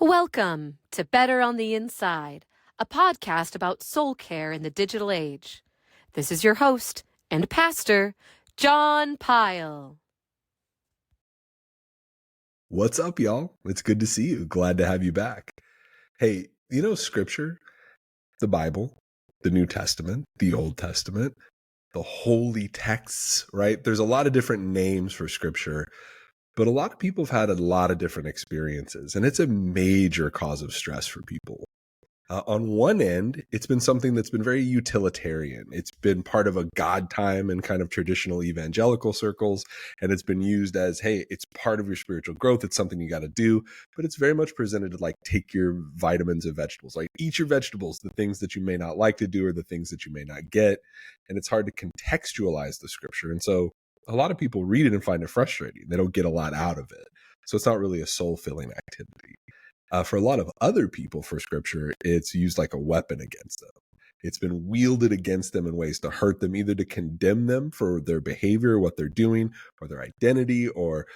Welcome to Better on the Inside, a podcast about soul care in the digital age. This is your host and pastor, John Pyle. What's up, y'all? It's good to see you. Glad to have you back. Hey, Scripture, the Bible, the New Testament, the Old Testament, the holy texts, right? There's a lot of different names for Scripture, but a lot of people have had a lot of different experiences, and it's a major cause of stress for people. On one end, it's been something that's been very utilitarian. It's been part of a God time in kind of traditional evangelical circles, and it's been used as, hey, it's part of your spiritual growth. It's something you got to do, but it's very much presented to like take your vitamins and vegetables, like eat your vegetables, the things that you may not like to do or the things that you may not get. And it's hard to contextualize the scripture. And so a lot of people read it and find it frustrating. They don't get a lot out of it. So it's not really a soul-filling activity. For a lot of other people, for scripture, it's used like a weapon against them. It's been wielded against them in ways to hurt them, either to condemn them for their behavior, what they're doing, or their identity, or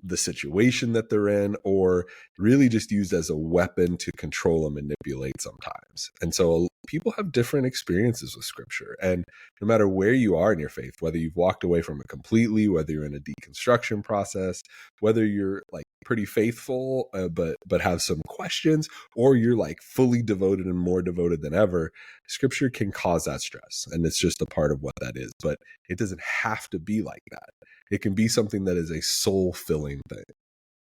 the situation that they're in, or really just used as a weapon to control and manipulate sometimes. And so people have different experiences with scripture. And no matter where you are in your faith, whether you've walked away from it completely, whether you're in a deconstruction process, whether you're like pretty faithful, but have some questions, or you're like fully devoted and more devoted than ever, scripture can cause that stress. And it's just a part of what that is. But it doesn't have to be like that. It can be something that is a soul-filling thing.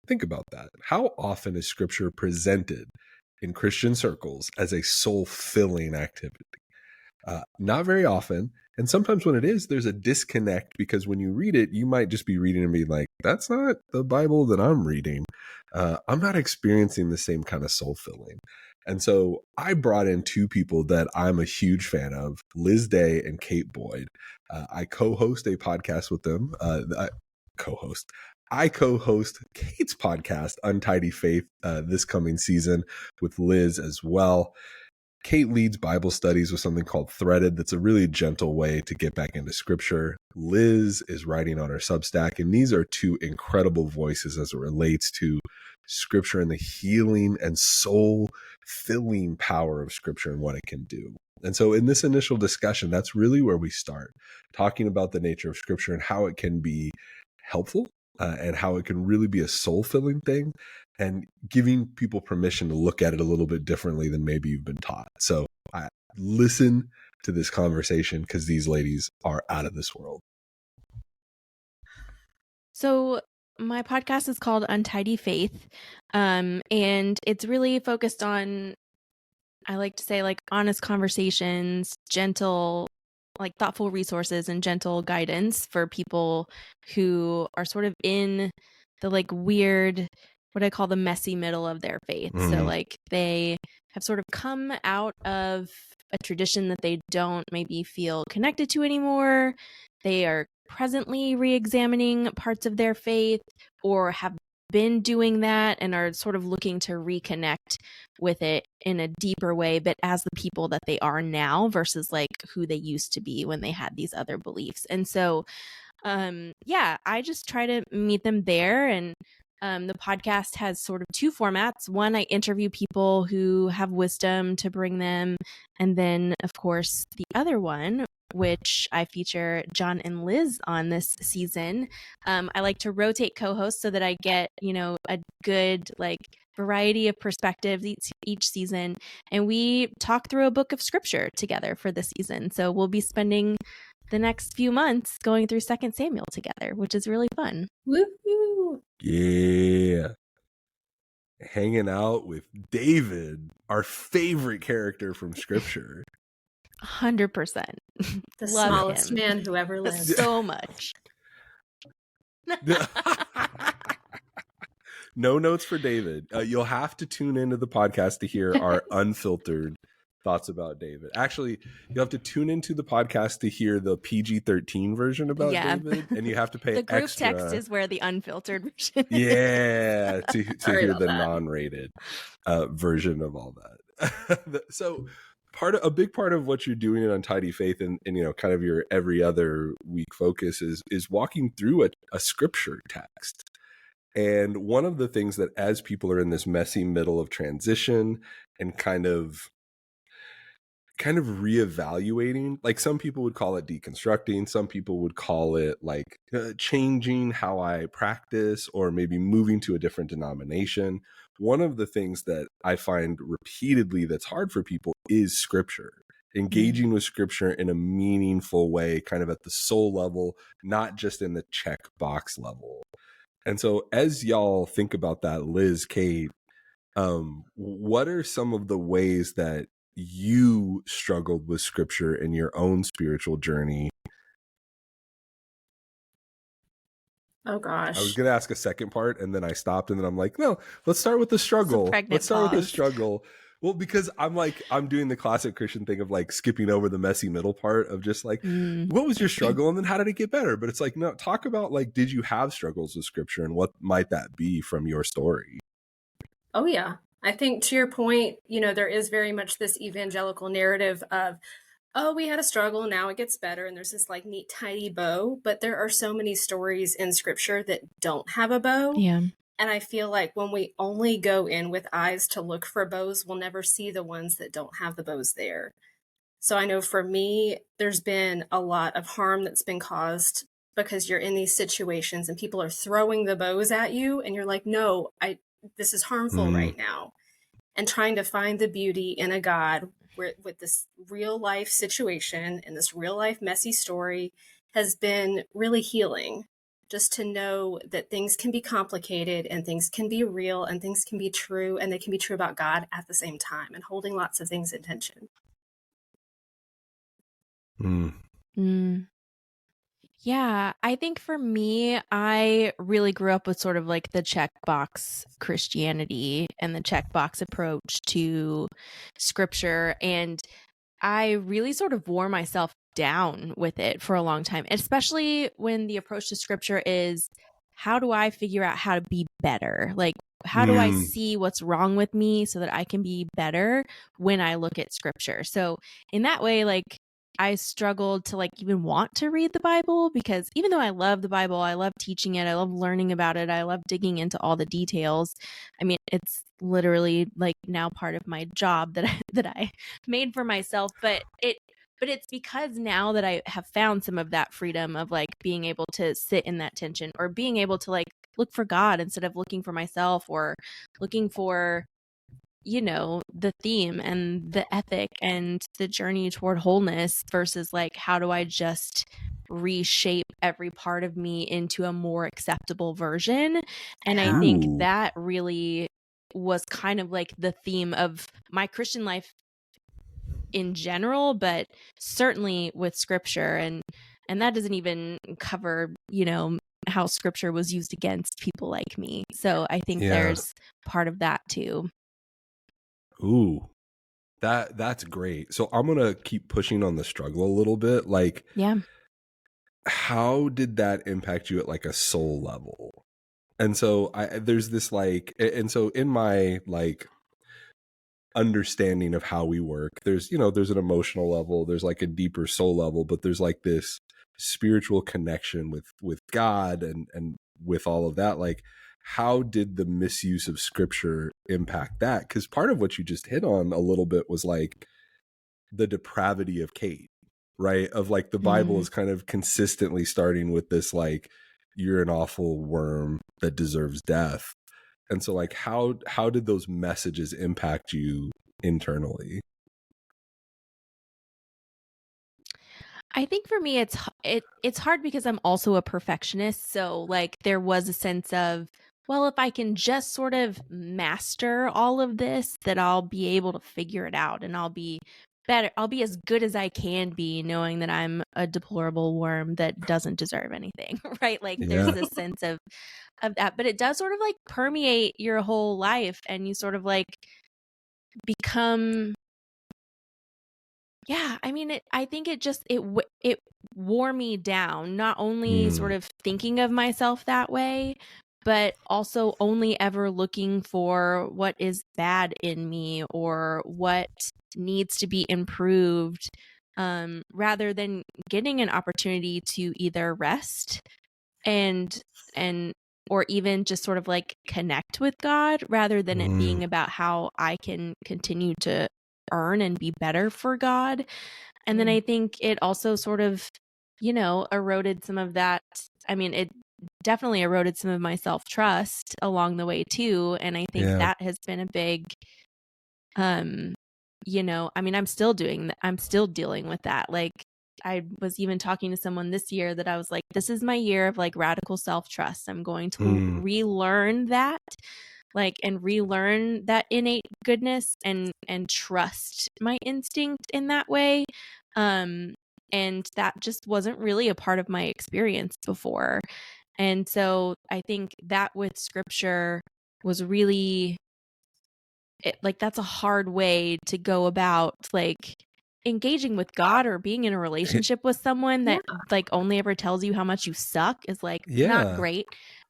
Think about that. How often is scripture presented in Christian circles as a soul-filling activity? Not very often. And sometimes when it is, there's a disconnect, because when you read it, you might just be reading and be like, that's not the Bible that I'm reading. I'm not experiencing the same kind of soul filling. And so I brought in two people that I'm a huge fan of, Liz Daye and Kate Boyd. I co-host a podcast with them. I co-host Kate's podcast, Untidy Faith, this coming season with Liz as well. Kate leads Bible studies with something called Threaded. That's a really gentle way to get back into scripture. Liz is writing on her Substack, and these are two incredible voices as it relates to scripture and the healing and soul-filling power of scripture and what it can do. And so in this initial discussion, that's really where we start, talking about the nature of scripture and how it can be helpful and how it can really be a soul-filling thing, and giving people permission to look at it a little bit differently than maybe you've been taught. So listen to this conversation, because these ladies are out of this world. So my podcast is called Untidy Faith, and it's really focused on, I like to say, like honest conversations, gentle, like thoughtful resources and gentle guidance for people who are sort of in the like weird, what I call the messy middle of their faith. So like they have sort of come out of a tradition that they don't maybe feel connected to anymore. They are presently re-examining parts of their faith, or have been doing that and are sort of looking to reconnect with it in a deeper way, but as the people that they are now versus like who they used to be when they had these other beliefs. And so I just try to meet them there. And the podcast has sort of two formats. One, I interview people who have wisdom to bring them. And then, of course, the other one, which I feature John and Liz on this season. I like to rotate co-hosts so that I get, a good like variety of perspectives each season. And we talk through a book of scripture together for the season. So we'll be spending the next few months going through 2 Samuel together, which is really fun. Woohoo! Yeah. Hanging out with David, our favorite character from scripture. 100%. The Love smallest him man who ever lived. so much. No notes for David. You'll have to tune into the podcast to hear our unfiltered thoughts about David. Actually, you'll have to tune into the podcast to hear the PG-13 version about David, and you have to pay the group extra. text is where the unfiltered version is. To hear the that. non-rated version of all that. So a big part of what you're doing in Untidy Faith and kind of your every other week focus is walking through a scripture text. And one of the things that as people are in this messy middle of transition and kind of reevaluating, like some people would call it deconstructing, some people would call it like changing how I practice or maybe moving to a different denomination. One of the things that I find repeatedly that's hard for people is scripture, engaging with scripture in a meaningful way, kind of at the soul level, not just in the check box level. And so as y'all think about that, Liz, Kate, what are some of the ways that you struggled with scripture in your own spiritual journey? Oh I was gosh. going to ask a second part and then I stopped and then I'm like, no, let's start with the struggle. pregnant Let's start with the pause. struggle. Well, because I'm doing the classic Christian thing of like skipping over the messy middle part of just like, what was your struggle? And then how did it get better? But it's like, no, talk about like, did you have struggles with scripture and what might that be from your story? Oh yeah. I think to your point, there is very much this evangelical narrative of, oh, we had a struggle, now it gets better, and there's this like neat tidy bow. But there are so many stories in scripture that don't have a bow. Yeah. And I feel like when we only go in with eyes to look for bows, we'll never see the ones that don't have the bows there. So I know for me, there's been a lot of harm that's been caused because you're in these situations and people are throwing the bows at you and you're like, no, this is harmful right now. And trying to find the beauty in a God with this real life situation and this real life messy story has been really healing. Just to know that things can be complicated and things can be real and things can be true and they can be true about God at the same time and holding lots of things in tension. Yeah, I think for me, I really grew up with sort of like the checkbox Christianity and the checkbox approach to scripture. And I really sort of wore myself down with it for a long time, especially when the approach to scripture is, how do I figure out how to be better? Like, how do I see what's wrong with me so that I can be better when I look at scripture? So in that way, like, I struggled to like even want to read the Bible, because even though I love the Bible, I love teaching it, I love learning about it, I love digging into all the details. I mean, it's literally like now part of my job that I made for myself, but it's because now that I have found some of that freedom of like being able to sit in that tension, or being able to like look for God instead of looking for myself, or looking for the theme and the ethic and the journey toward wholeness, versus like, how do I just reshape every part of me into a more acceptable version? And I think that really was kind of like the theme of my Christian life in general, but certainly with scripture. And that doesn't even cover, how scripture was used against people like me. So I think there's part of that too. Ooh, that's great. So I'm gonna keep pushing on the struggle a little bit. Like, how did that impact you at like a soul level? And so there's this like, and so in my like understanding of how we work, there's an emotional level, there's like a deeper soul level, but there's like this spiritual connection with God and with all of that. Like, how did the misuse of scripture impact that? Because part of what you just hit on a little bit was like the depravity of Kate, right? Of like the Bible is kind of consistently starting with this like, you're an awful worm that deserves death. And so like, how did those messages impact you internally? I think for me, it's hard because I'm also a perfectionist. So like, there was a sense of, well, if I can just sort of master all of this, that I'll be able to figure it out and I'll be better. I'll be as good as I can be, knowing that I'm a deplorable worm that doesn't deserve anything, right? Like, there's this sense of that, but it does sort of like permeate your whole life, and you sort of like become. Yeah, I mean, I think it wore me down, not only sort of thinking of myself that way, but also only ever looking for what is bad in me or what needs to be improved, rather than getting an opportunity to either rest and or even just sort of like connect with God rather than it being Mm, about how I can continue to earn and be better for God. And then I think it also sort of, eroded some of that. I mean, it definitely eroded some of my self-trust along the way too. And I think yeah. that has been a big, I mean, I'm still doing that. I'm still dealing with that. Like, I was even talking to someone this year that I was like, this is my year of like radical self-trust. I'm going to Mm, relearn that, like, and relearn that innate goodness and trust my instinct in that way. Um, and that just wasn't really a part of my experience before. And so I think that with scripture was really like that's a hard way to go about like engaging with God or being in a relationship with someone Yeah. that like only ever tells you how much you suck is like not yeah. great.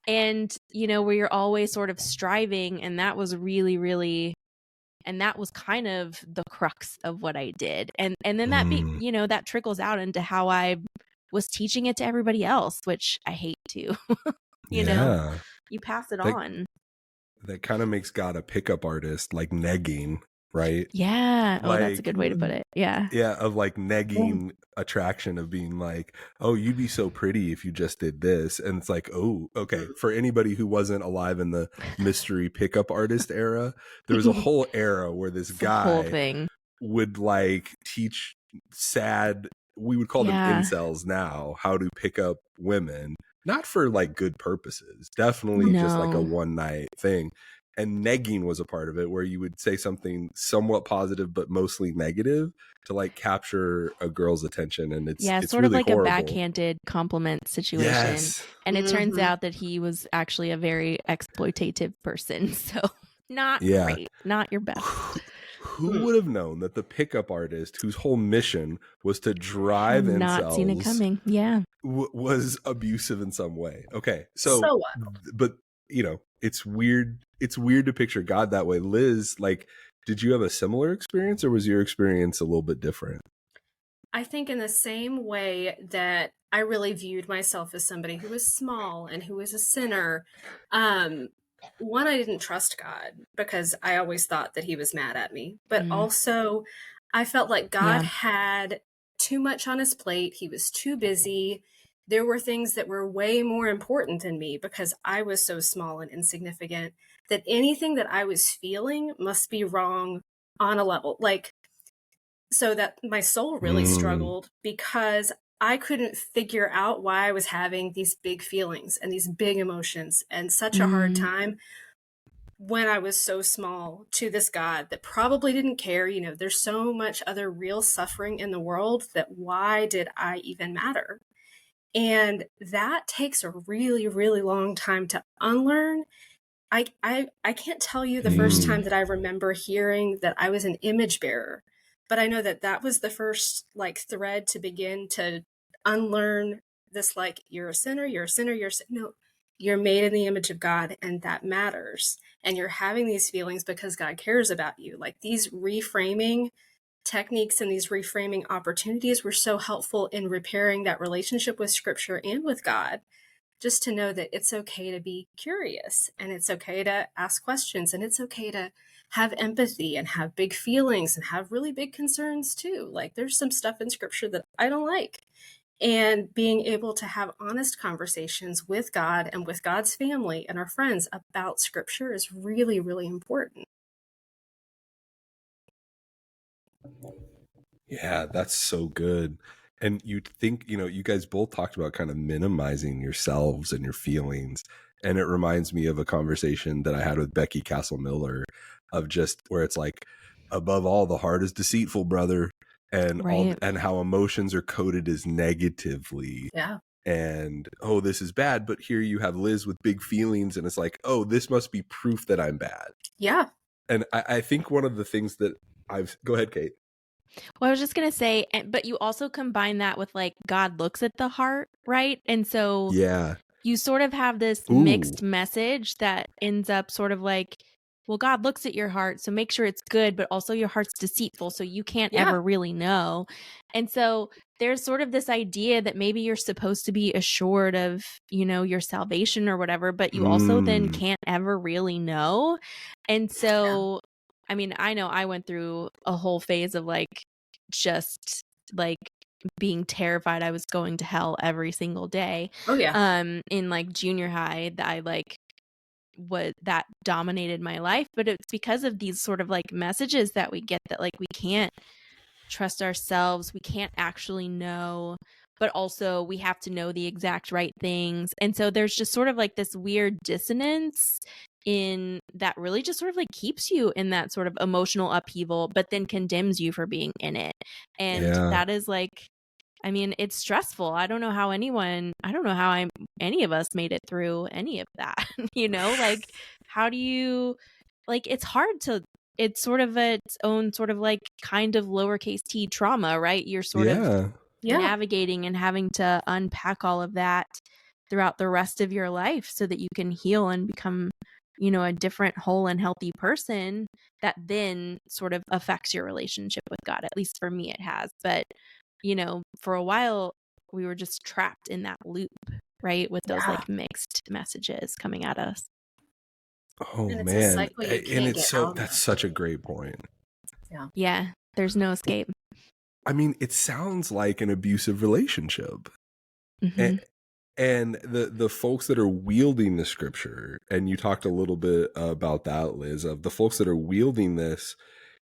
And where you're always sort of striving, and that was really really, and that was kind of the crux of what I did. And then Mm, that trickles out into how I was teaching it to everybody else, which I hate to. you know yeah. you pass it That on. that kind of makes God a pickup artist, like negging, right? Yeah. Oh, that's a Like, good way to put it. Yeah. yeah, of like negging attraction, of being like, oh, you'd be so pretty if you just did this. And it's like, oh, okay. For anybody who wasn't alive in the mystery pickup artist era, there was a whole era where this It's the whole guy thing. would like teach sad, we would call them Yeah. incels now, how to pick up women, not for like good purposes, definitely just like a No. one night thing. And negging was a part of it, where you would say something somewhat positive but mostly negative to like capture a girl's attention, and Yeah, it's sort of really like a horrible. backhanded compliment situation. Yes. And it turns Mhm. out that he was actually a very exploitative person. So not Yeah. great. Not your best. Who would have known that the pickup artist whose whole mission was to drive Had not seen it incels coming. Yeah. was abusive in some way? Okay, so So what? but it's weird. It's weird to picture God that way. Liz, like, did you have a similar experience, or was your experience a little bit different? I think in the same way that I really viewed myself as somebody who was small and who was a sinner, um, one, I didn't trust God because I always thought that he was mad at me. But Mm. also, I felt like God Yeah. had too much on his plate. He was too busy. There were things that were way more important than me because I was so small and insignificant that anything that I was feeling must be wrong on a level. Like, so that my soul really Mm, struggled because I couldn't figure out why I was having these big feelings and these big emotions and such a hard Mm. time when I was so small to this God that probably didn't care. There's so much other real suffering in the world that why did I even matter? And that takes a really, really long time to unlearn. I can't tell you the first time mm, that I remember hearing that I was an image bearer, but I know that that was the first like thread to begin to unlearn this, like, you're a sinner, you're a sinner, no, you're made in the image of God and that matters. And you're having these feelings because God cares about you. Like, these reframing techniques and these reframing opportunities were so helpful in repairing that relationship with scripture and with God, just to know that it's okay to be curious and it's okay to ask questions and it's okay to have empathy and have big feelings and have really big concerns too. Like, there's some stuff in scripture that I don't like. And being able to have honest conversations with God and with God's family and our friends about scripture is really, really important. yeah, that's so good. And you'd think, you guys both talked about kind of minimizing yourselves and your feelings. And it reminds me of a conversation that I had with Becky Castle Miller, of just where it's like, above all, the heart is deceitful, brother. Right. And how emotions are coded as negatively. Yeah. And, oh, this is bad. But here you have Liz with big feelings. And it's like, oh, this must be proof that I'm bad. Yeah. And I think one of the things that go ahead, Kate. Well, I was just going to say, but you also combine that with like God looks at the heart, right? And so Yeah. you sort of have this Ooh. mixed message that ends up sort of like well, God looks at your heart, so make sure it's good, but also your heart's deceitful, so you can't Yeah. ever really know. And so there's sort of this idea that maybe you're supposed to be assured of, your salvation or whatever, but you also then can't ever really know. And so, I mean, I know I went through a whole phase of just like being terrified I was going to hell every single day. Oh yeah. In junior high, that I what that dominated my life, but it's because of these sort of messages that we get that we can't trust ourselves, we can't actually know, but also we have to know the exact right things. And so there's just sort of this weird dissonance in that really just sort of keeps you in that sort of emotional upheaval, but then condemns you for being in it. And that is I mean, it's stressful. I don't know how any of us made it through any of that, how do you, it's hard to, it's sort of its own sort of kind of lowercase t trauma, right? You're sort of navigating and having to unpack all of that throughout the rest of your life so that you can heal and become, a different whole and healthy person that then sort of affects your relationship with God. At least for me, it has. But for a while, we were just trapped in that loop, right? With those mixed messages coming at us. Oh, and it's man. a cycle you can't get out that's of. such a great point. Yeah. There's no escape. I mean, it sounds like an abusive relationship. Mm-hmm. And the folks that are wielding the scripture, and you talked a little bit about that, Liz, of the folks that are wielding this,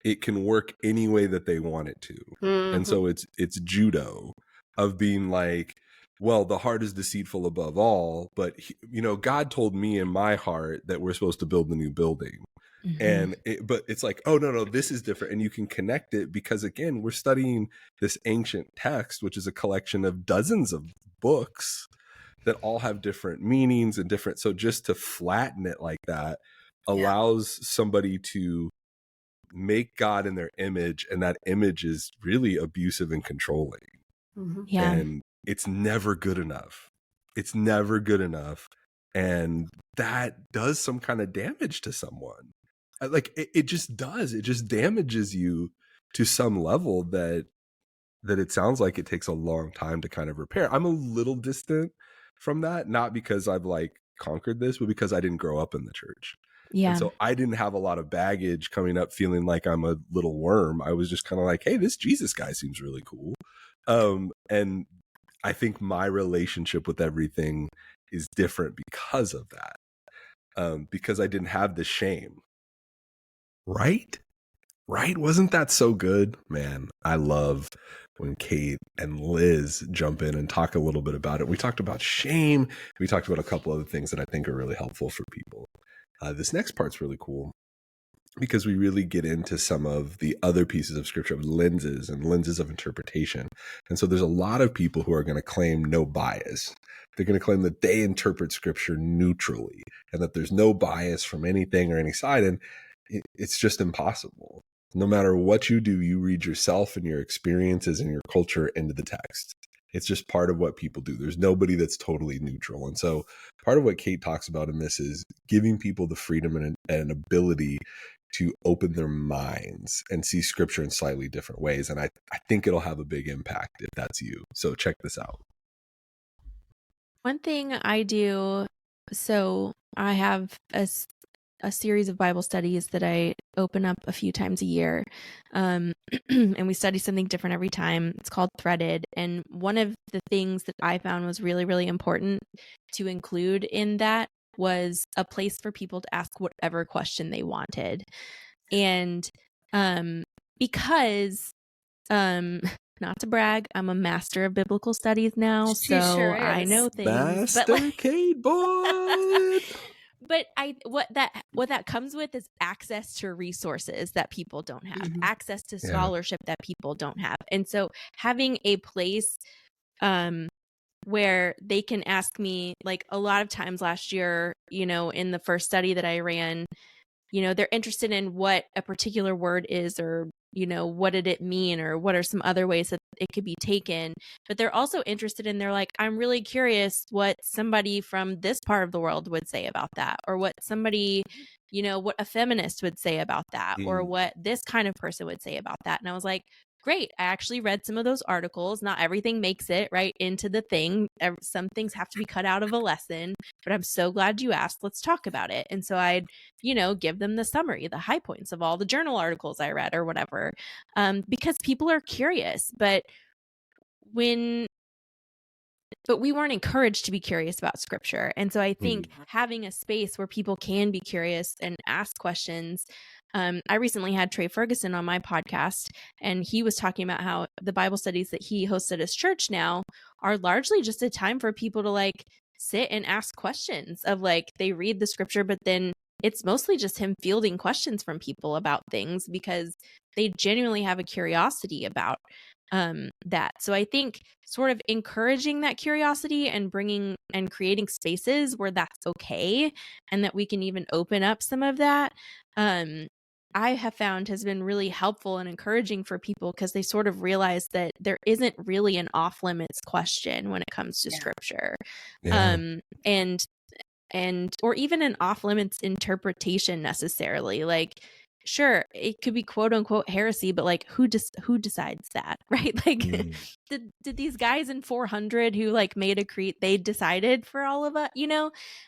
it can work any way that they want it to. Mm-hmm. And so it's judo of being well, the heart is deceitful above all, but God told me in my heart that we're supposed to build the new building. Mm-hmm. But it's oh no, this is different. And you can connect it because again, we're studying this ancient text, which is a collection of dozens of books that all have different meanings and different. So just to flatten it like that allows somebody to make God in their image. And that image is really abusive and controlling. Mm-hmm. Yeah. And it's never good enough. It's never good enough. And that does some kind of damage to someone. It just does. It just damages you to some level that it sounds like it takes a long time to kind of repair. I'm a little distant from that, not because I've conquered this, but because I didn't grow up in the church. Yeah. And so I didn't have a lot of baggage coming up feeling like I'm a little worm. I was just kind of hey, this Jesus guy seems really cool. And I think my relationship with everything is different because of that. Because I didn't have the shame. Right? Wasn't that so good? Man, I love when Kate and Liz jump in and talk a little bit about it. We talked about shame. We talked about a couple other things that I think are really helpful for people. This next part's really cool because we really get into some of the other pieces of scripture, of lenses of interpretation. And so there's a lot of people who are going to claim no bias. They're going to claim that they interpret scripture neutrally and that there's no bias from anything or any side. And it's just impossible. No matter what you do, you read yourself and your experiences and your culture into the text. It's just part of what people do. There's nobody that's totally neutral. And so part of what Kate talks about in this is giving people the freedom and an ability to open their minds and see scripture in slightly different ways. And I think it'll have a big impact if that's you. So check this out. One thing I do, so I have a series of Bible studies that I open up a few times a year. And we study something different every time. It's called Threaded. And one of the things that I found was really, really important to include in that was a place for people to ask whatever question they wanted. And because not to brag, I'm a master of biblical studies now, She so sure I is. know things. Master Kate boy. But what that comes with is access to resources that people don't have, Mhm. access to scholarship that people don't have. And so having a place where they can ask me, a lot of times last year, in the first study that I ran, they're interested in what a particular word is or, what did it mean, or what are some other ways that it could be taken? But they're also interested in, they're like, I'm really curious what somebody from this part of the world would say about that, or what somebody, what a feminist would say about that, or what this kind of person would say about that. And I was like, great. I actually read some of those articles. Not everything makes it right into the thing. Some things have to be cut out of a lesson, but I'm so glad you asked. Let's talk about it. And so I'd, give them the summary, the high points of all the journal articles I read or whatever, because people are curious. But we weren't encouraged to be curious about scripture. And so I think having a space where people can be curious and ask questions. I recently had Trey Ferguson on my podcast, and he was talking about how the Bible studies that he hosts at his church now are largely just a time for people to like sit and ask questions of, like, they read the scripture, but then it's mostly just him fielding questions from people about things because they genuinely have a curiosity about that. So I think sort of encouraging that curiosity and bringing and creating spaces where that's okay, and that we can even open up some of that, I have found has been really helpful and encouraging for people, because they sort of realize that there isn't really an off limits question when it comes to scripture. And or even an off limits interpretation necessarily. Like, sure, it could be quote unquote heresy, but like who decides that, right? Like did these guys in 400 who like made a creed, they decided for all of us,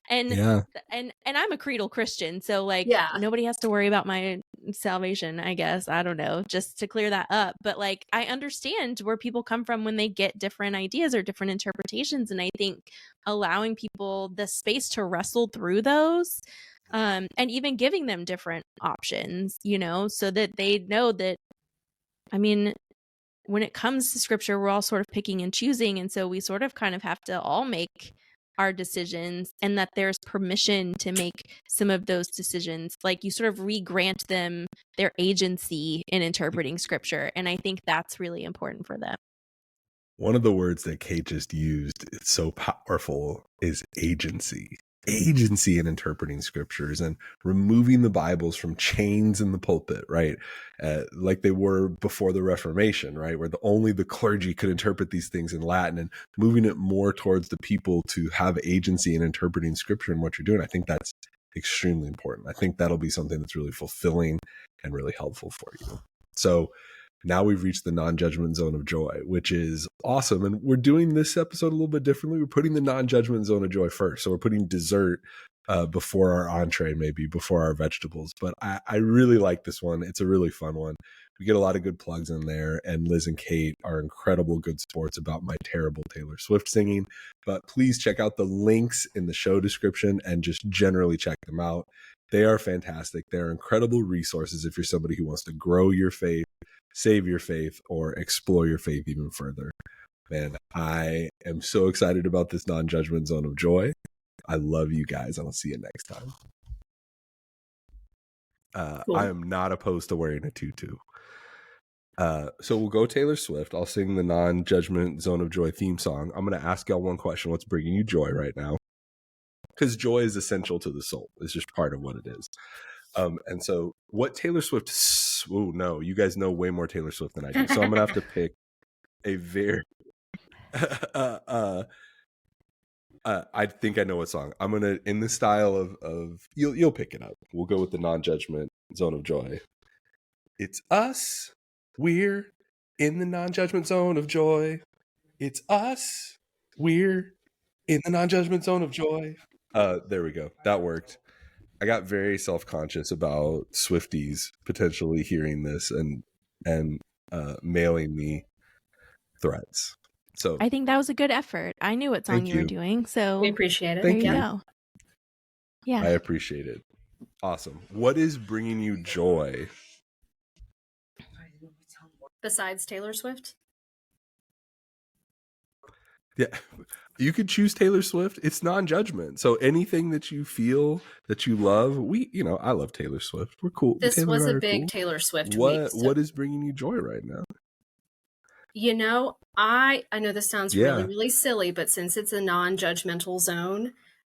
and and I'm a creedal Christian, so like nobody has to worry about my salvation, I guess. I don't know, just to clear that up. But like, I understand where people come from when they get different ideas or different interpretations, and I think allowing people the space to wrestle through those, and even giving them different options, so that they know that, I mean, when it comes to scripture, we're all sort of picking and choosing. And so we sort of kind of have to all make our decisions, and that there's permission to make some of those decisions. Like, you sort of re-grant them their agency in interpreting scripture. And I think that's really important for them. One of the words that Kate just used, it's so powerful, is agency. Agency in interpreting scriptures and removing the Bibles from chains in the pulpit, right? Like they were before the Reformation, right? Where only the clergy could interpret these things in Latin, and moving it more towards the people to have agency in interpreting scripture and what you're doing. I think that's extremely important. I think that'll be something that's really fulfilling and really helpful for you. So now we've reached the non-judgment zone of joy, which is awesome. And we're doing this episode a little bit differently. We're putting the non-judgment zone of joy first. So we're putting dessert before our entree, maybe before our vegetables. But I really like this one. It's a really fun one. We get a lot of good plugs in there. And Liz and Kate are incredible good sports about my terrible Taylor Swift singing. But please check out the links in the show description and just generally check them out. They are fantastic. They're incredible resources if you're somebody who wants to grow your faith, save your faith, or explore your faith even further. Man, I am so excited about this non-judgment zone of joy. I love you guys. I'll see you next time. Cool. I am not opposed to wearing a tutu. So we'll go Taylor Swift. I'll sing the non-judgment zone of joy theme song. I'm going to ask y'all one question. What's bringing you joy right now? Because joy is essential to the soul. It's just part of what it is. And so what Taylor Swift, oh no, you guys know way more Taylor Swift than I do. So I'm going to have to pick a very, I think I know what song. I'm going to, in the style of you'll pick it up. We'll go with the non-judgment zone of joy. It's us. We're in the non-judgment zone of joy. It's us. We're in the non-judgment zone of joy. There we go. That worked. I got very self-conscious about Swifties potentially hearing this and mailing me threats. So I think that was a good effort. I knew what song you were doing, so we appreciate it. There you go. Yeah, I appreciate it. Awesome. What is bringing you joy? Besides Taylor Swift? Yeah. You could choose Taylor Swift. It's non-judgment. So anything that you feel that you love, I love Taylor Swift. We're cool. This Taylor was a big cool. Taylor Swift week. What is bringing you joy right now? I know this sounds really, really silly, but since it's a non-judgmental zone,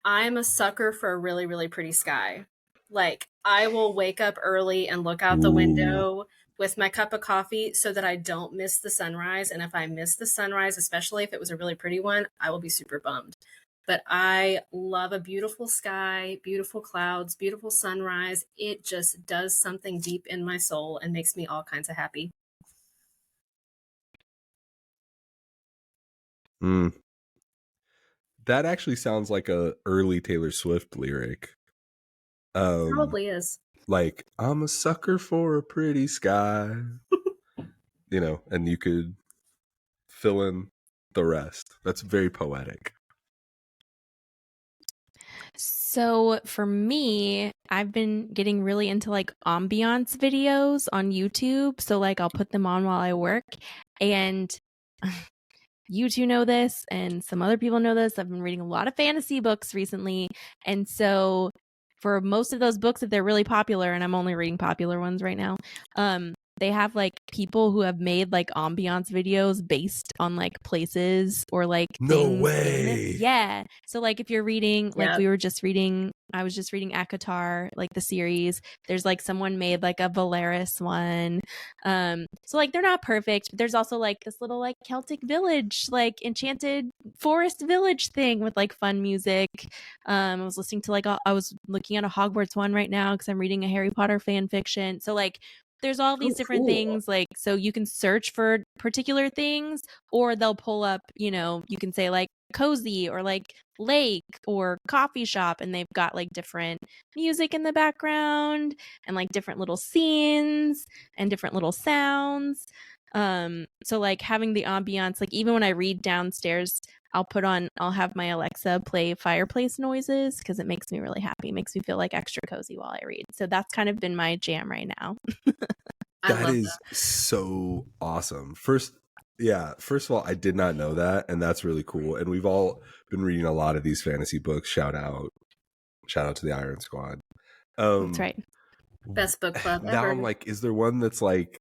I'm a sucker for a really, really pretty sky. Like, I will wake up early and look out the window with my cup of coffee so that I don't miss the sunrise. And if I miss the sunrise, especially if it was a really pretty one, I will be super bummed. But I love a beautiful sky, beautiful clouds, beautiful sunrise. It just does something deep in my soul and makes me all kinds of happy. Mm. That actually sounds like a early Taylor Swift lyric. Probably is. Like, I'm a sucker for a pretty sky. And you could fill in the rest. That's very poetic. So for me, I've been getting really into like ambiance videos on YouTube. So like I'll put them on while I work, and you two know this and some other people know this. I've been reading a lot of fantasy books recently. And so for most of those books, if they're really popular, and I'm only reading popular ones right now, they have like people who have made like ambiance videos based on like places or like No things way. Yeah. So like if you're reading, like Yeah. I was just reading ACOTAR, like the series. There's like someone made like a Valeris one. So like they're not perfect, but there's also like this little like Celtic village, like enchanted forest village thing with like fun music. I was listening to I was looking at a Hogwarts one right now because I'm reading a Harry Potter fan fiction. So like there's all these different things, like, so you can search for particular things, or they'll pull up, you can say like cozy or like lake or coffee shop, and they've got like different music in the background and like different little scenes and different little sounds. So like having the ambiance, like even when I read downstairs, I'll have my Alexa play fireplace noises because it makes me really happy. It makes me feel like extra cozy while I read. So that's kind of been my jam right now. That is so awesome. First of all, I did not know that, and that's really cool. And we've all been reading a lot of these fantasy books. Shout out to the Iron Squad. That's right. Best book club now ever. I'm like, is there one that's like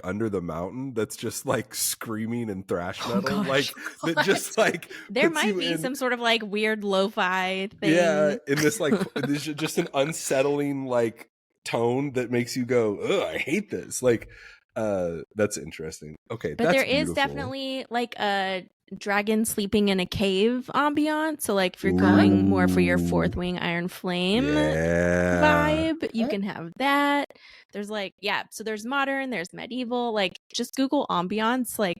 under the mountain that's just like screaming and thrash metal? Gosh. Like that just like there puts might you be in- some sort of like weird lo-fi thing. Yeah, in this like there's just an unsettling like tone that makes you go, ugh, I hate this. Like that's interesting. Okay, But that's there is beautiful. definitely like a dragon sleeping in a cave ambiance. So like if you're going more for your fourth wing Iron Flame vibe, you can have that. There's like, so there's modern, there's medieval. Like just Google ambiance, like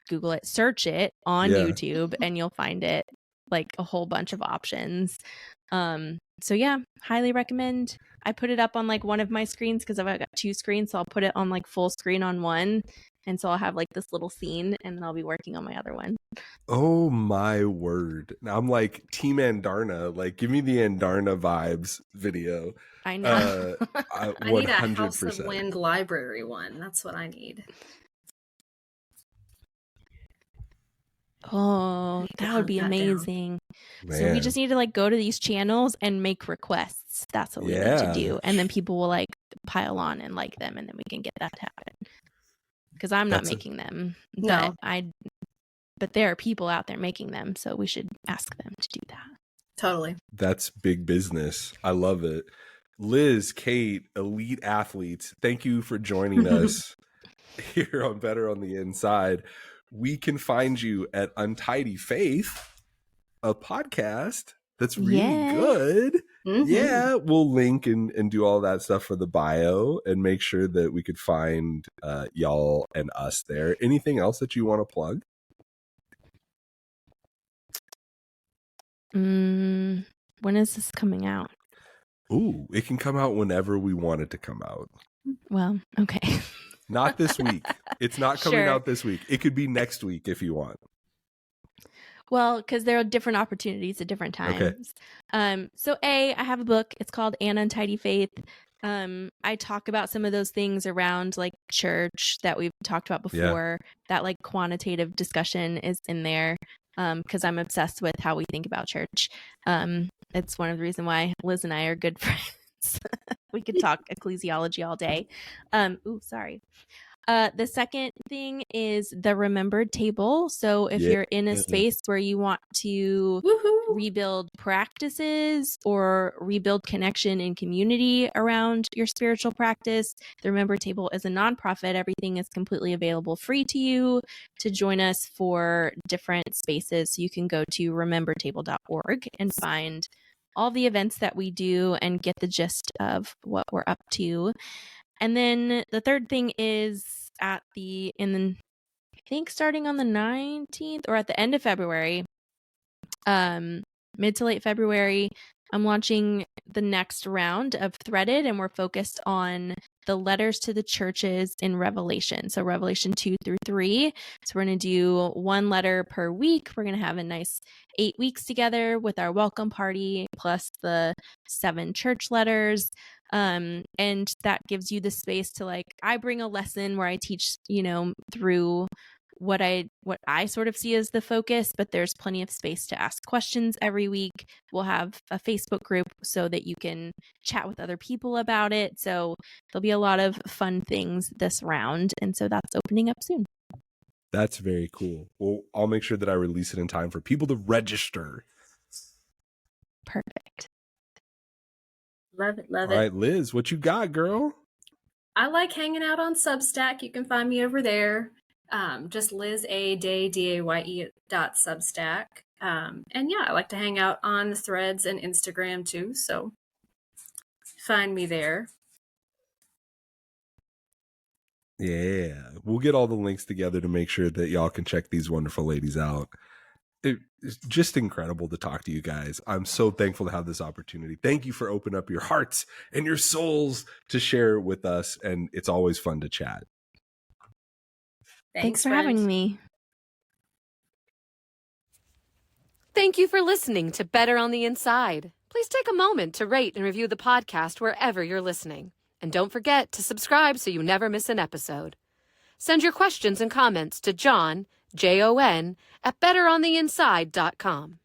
Google it, search it on YouTube, and you'll find it, like a whole bunch of options. So yeah, highly recommend. I put it up on like one of my screens because I've got two screens, so I'll put it on like full screen on one, and so I'll have like this little scene, and then I'll be working on my other one. Oh my word! Now I'm like Team Andarna. Like, give me the Andarna vibes video. I know. I need a House of Wind library one. That's what I need. Oh, that would be amazing. So we just need to like go to these channels and make requests. That's what we need to do. And then people will like pile on and like them, and then we can get that to happen. Because I'm not making them. No. But there are people out there making them, so we should ask them to do that. Totally. That's big business. I love it. Liz, Kate, elite athletes, thank you for joining us here on Better on the Inside. We can find you at Untidy Faith, a podcast that's really good. Mm-hmm. Yeah, we'll link and do all that stuff for the bio and make sure that we could find y'all and us there. Anything else that you want to plug? When is this coming out? Ooh, it can come out whenever we want it to come out. Well, okay. Not this week. It's not coming out this week. It could be next week if you want. Well, because there are different opportunities at different times. Okay. So I have a book. It's called An Untidy Faith. I talk about some of those things around like church that we've talked about before. That like quantitative discussion is in there because I'm obsessed with how we think about church. It's one of the reasons why Liz and I are good friends. We could talk ecclesiology all day. Sorry. The second thing is the remembered table. So if you're in a space where you want to rebuild practices or rebuild connection and community around your spiritual practice, the remembered table is a nonprofit. Everything is completely available free to you to join us for different spaces. So you can go to remembertable.org and find all the events that we do and get the gist of what we're up to. And then the third thing is I think starting on the 19th or at the end of February, mid to late February, I'm launching the next round of Threaded, and we're focused on the letters to the churches in Revelation. So Revelation 2 through 3. So we're going to do one letter per week. We're going to have a nice 8 weeks together with our welcome party, plus the 7 church letters. And that gives you the space to I bring a lesson where I teach, through what I sort of see as the focus, but there's plenty of space to ask questions every week. We'll have a Facebook group so that you can chat with other people about it. So there'll be a lot of fun things this round. And so that's opening up soon. That's very cool. Well, I'll make sure that I release it in time for people to register. Perfect. Love it. Love it. All right, Liz, what you got, girl? I like hanging out on Substack. You can find me over there. Just Liz A. Daye, Daye .substack. And yeah, I like to hang out on Threads and Instagram too. So find me there. Yeah, we'll get all the links together to make sure that y'all can check these wonderful ladies out. It's just incredible to talk to you guys. I'm so thankful to have this opportunity. Thank you for opening up your hearts and your souls to share with us. And it's always fun to chat. Thanks for having me. Thank you for listening to Better on the Inside. Please take a moment to rate and review the podcast wherever you're listening. And don't forget to subscribe so you never miss an episode. Send your questions and comments to John, Jon, at betterontheinside.com.